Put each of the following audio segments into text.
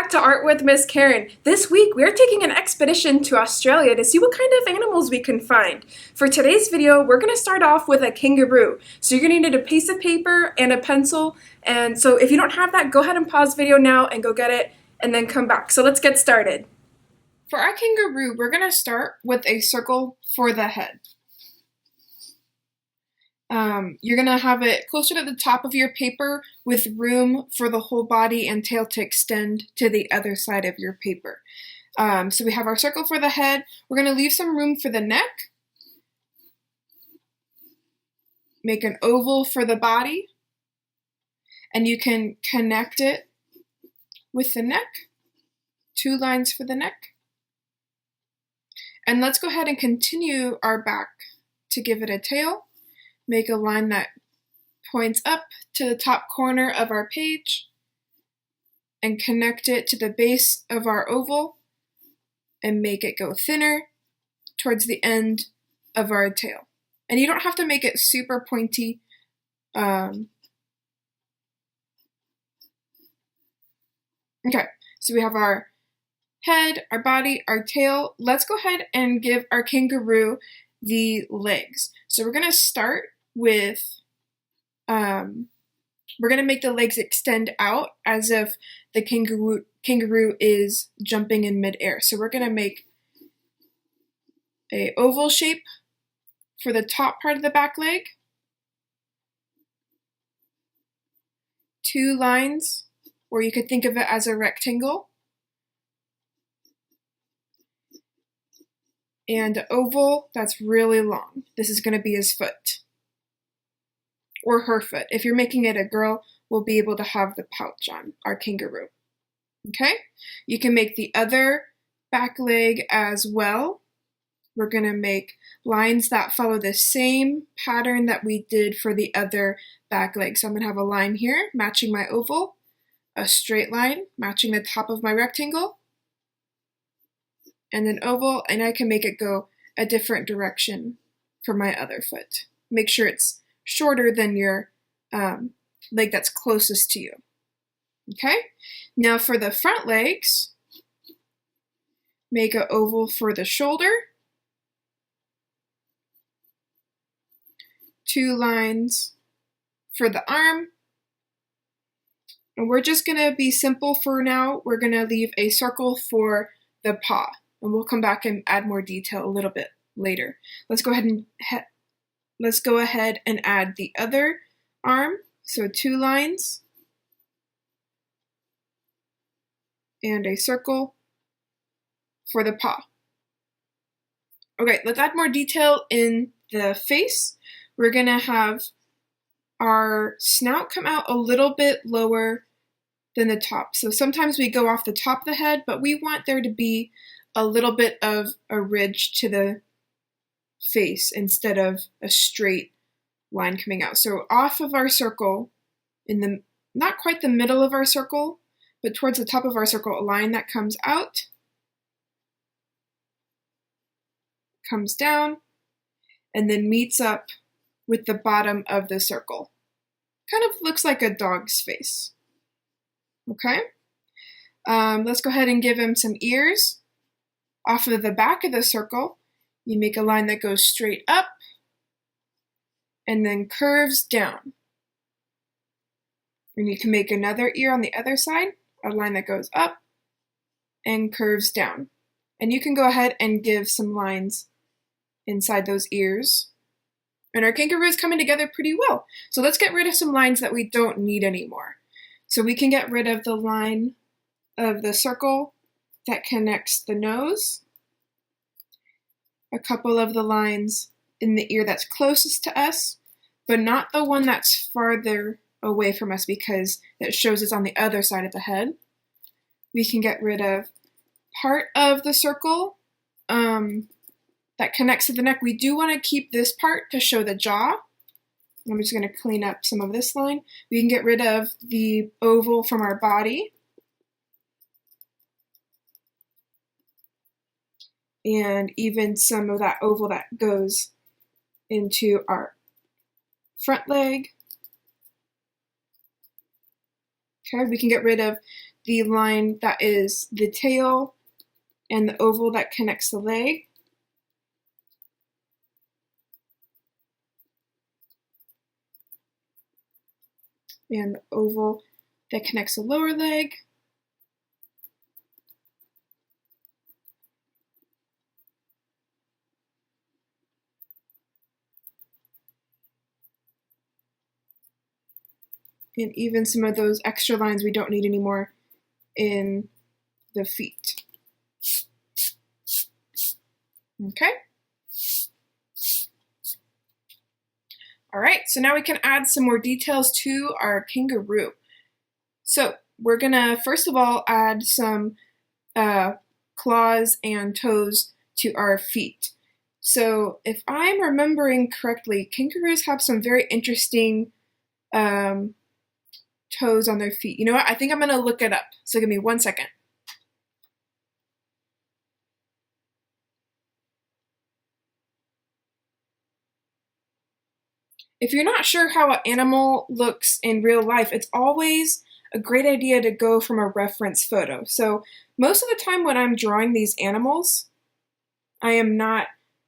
back to Art with Miss Karen. This week we're taking an expedition to Australia to see what kind of animals we can find. For today's video, we're going to start off with a kangaroo. So you're going to need a piece of paper and a pencil. And so if you don't have that, go ahead and pause the video now and go get it and then come back. So let's get started. For our kangaroo, we're going to start with a circle for the head. You're going to have it closer to the top of your paper with room for the whole body and tail to extend to the other side of your paper. So we have our circle for the head. We're going to leave some room for the neck. Make an oval for the body. And you can connect it with the neck. 2 lines for the neck. And let's go ahead and continue our back to give it a tail. Make a line that points up to the top corner of our page and connect it to the base of our oval and make it go thinner towards the end of our tail. And you don't have to make it super pointy. Okay, so we have our head, our body, our tail. Let's go ahead and give our kangaroo the legs. So we're going to start with, we're going to make the legs extend out as if the kangaroo is jumping in midair. So we're going to make an oval shape for the top part of the back leg. 2 lines, or you could think of it as a rectangle. And an oval that's really long. This is going to be his foot. Or her foot. If you're making it a girl, we'll be able to have the pouch on our kangaroo. Okay? You can make the other back leg as well. We're going to make lines that follow the same pattern that we did for the other back leg. So I'm going to have a line here matching my oval, a straight line matching the top of my rectangle, and an oval, and I can make it go a different direction for my other foot. Make sure it's shorter than your leg that's closest to you. Okay? Now for the front legs, make an oval for the shoulder, 2 lines for the arm, and we're just going to be simple for now. We're going to leave a circle for the paw, and we'll come back and add more detail a little bit later. Let's go ahead and add the other arm. So 2 lines and a circle for the paw. Okay, let's add more detail in the face. We're going to have our snout come out a little bit lower than the top. So sometimes we go off the top of the head, but we want there to be a little bit of a ridge to the face instead of a straight line coming out. So off of our circle, in the not quite the middle of our circle, but towards the top of our circle, a line that comes out, comes down, and then meets up with the bottom of the circle. Kind of looks like a dog's face. Okay? Let's go ahead and give him some ears. Off of the back of the circle, you make a line that goes straight up and then curves down. And you can make another ear on the other side, a line that goes up and curves down. And you can go ahead and give some lines inside those ears. And our kangaroo is coming together pretty well. So let's get rid of some lines that we don't need anymore. So we can get rid of the line of the circle that connects the nose, a couple of the lines in the ear that's closest to us, but not the one that's farther away from us because it shows it's on the other side of the head. We can get rid of part of the circle that connects to the neck. We do want to keep this part to show the jaw. I'm just going to clean up some of this line. We can get rid of the oval from our body. And even some of that oval that goes into our front leg. Okay, we can get rid of the line that is the tail and the oval that connects the leg. And the oval that connects the lower leg. And even some of those extra lines we don't need anymore in the feet. Okay. All right, so now we can add some more details to our kangaroo. So we're gonna, first of all, add some claws and toes to our feet. So if I'm remembering correctly, kangaroos have some very interesting toes on their feet. You know what? I think I'm gonna look it up. So give me 1 second. If you're not sure how an animal looks in real life, it's always a great idea to go from a reference photo. So most of the time when I'm drawing these animals, I am not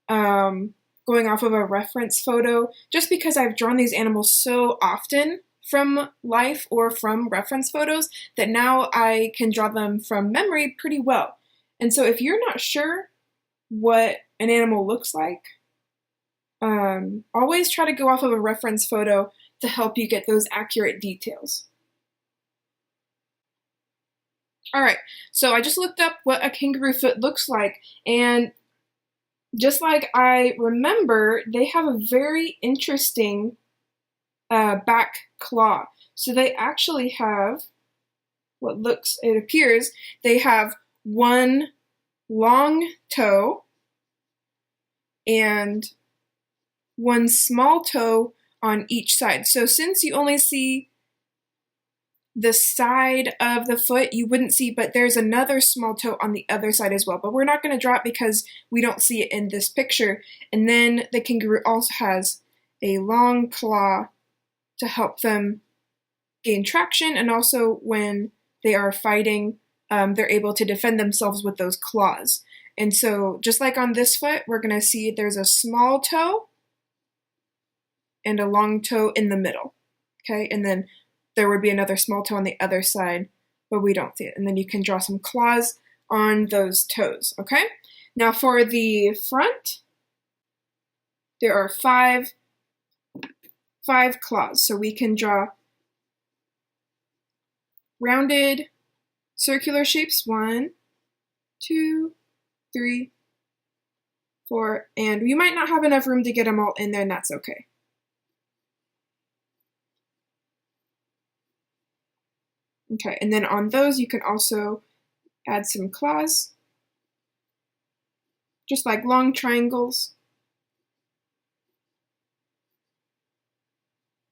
going off of a reference photo just because I've drawn these animals so often from life or from reference photos that now I can draw them from memory pretty well. And so if you're not sure what an animal looks like, always try to go off of a reference photo to help you get those accurate details. All right, so I just looked up what a kangaroo foot looks like, and just like I remember, they have a very interesting back claw. So they actually have what looks, it appears, they have one long toe and one small toe on each side. So since you only see the side of the foot, you wouldn't see, but there's another small toe on the other side as well. But we're not going to draw it because we don't see it in this picture. And then the kangaroo also has a long claw to help them gain traction, and also when they are fighting, they're able to defend themselves with those claws. And so just like on this foot, we're going to see there's a small toe and a long toe in the middle, okay? And then there would be another small toe on the other side, but we don't see it. And then you can draw some claws on those toes, okay? Now for the front, there are five claws. So we can draw rounded circular shapes, 1, 2, 3, 4, and you might not have enough room to get them all in there, and that's okay. Okay, and then on those you can also add some claws, just like long triangles.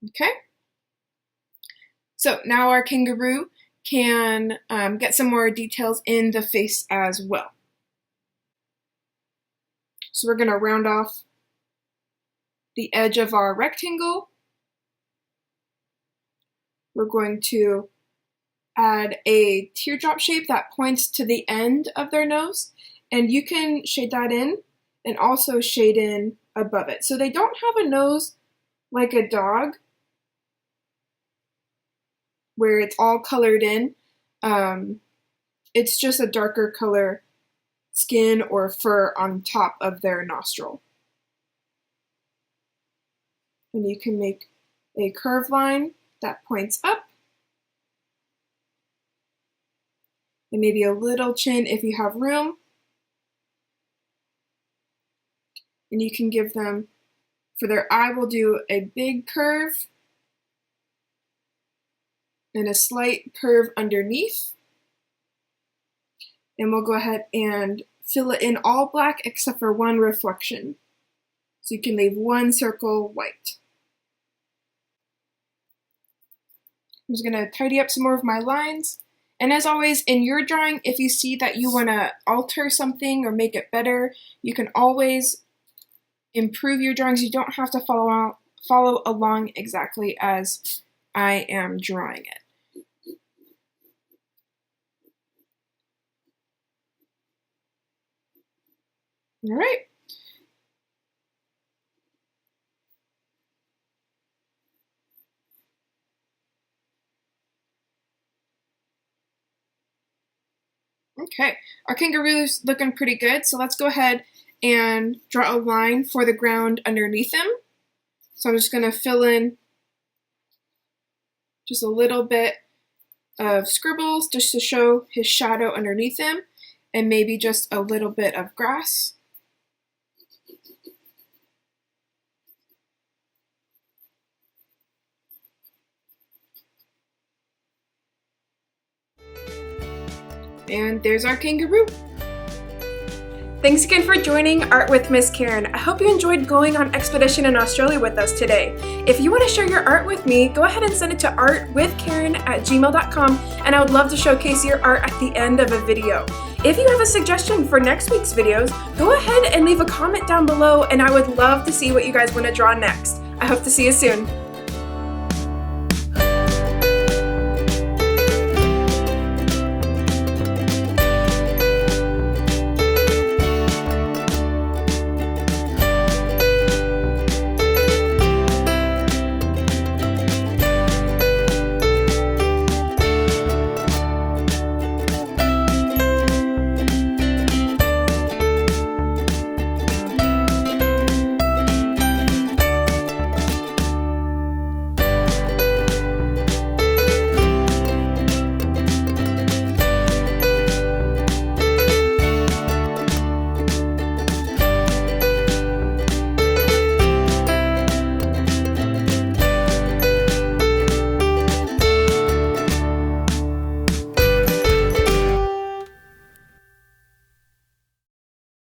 Okay, so now our kangaroo can get some more details in the face as well. So we're going to round off the edge of our rectangle. We're going to add a teardrop shape that points to the end of their nose, and you can shade that in and also shade in above it. So they don't have a nose like a dog where it's all colored in. It's just a darker color skin or fur on top of their nostril. And you can make a curved line that points up, and maybe a little chin if you have room. And you can give them, for their eye, we'll do a big curve and a slight curve underneath. And we'll go ahead and fill it in all black except for one reflection. So you can leave one circle white. I'm just gonna tidy up some more of my lines. And as always, in your drawing, if you see that you wanna alter something or make it better, you can always improve your drawings. You don't have to follow along exactly as I am drawing it. All right. Okay, our kangaroo's looking pretty good, so let's go ahead and draw a line for the ground underneath him. So I'm just going to fill in just a little bit of scribbles just to show his shadow underneath him, and maybe just a little bit of grass. And there's our kangaroo. Thanks again for joining Art with Miss Karen. I hope you enjoyed going on expedition in Australia with us today. If you want to share your art with me, go ahead and send it to artwithkaren@gmail.com, and I would love to showcase your art at the end of a video. If you have a suggestion for next week's videos, go ahead and leave a comment down below, and I would love to see what you guys want to draw next. I hope to see you soon.